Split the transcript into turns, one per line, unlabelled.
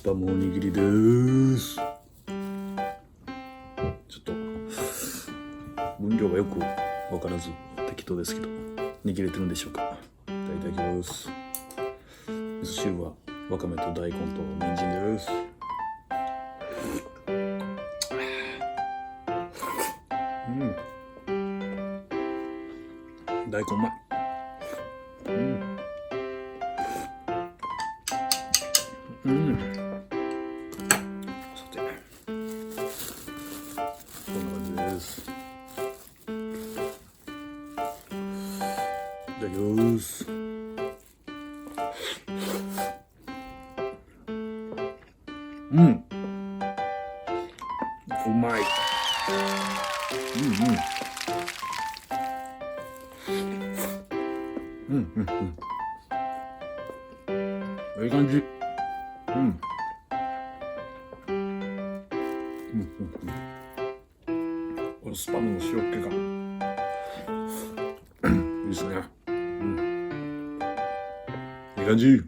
パムおにぎりです。ちょっと分量がよく分からず適当ですけど握れてるんでしょうか。いただきます。味噌汁はわかめと大根と人参です。大根うまい。さてこんな感じです。いただきます。うまい。いい感じ。このスパムの塩気がいいですね。いい感じ。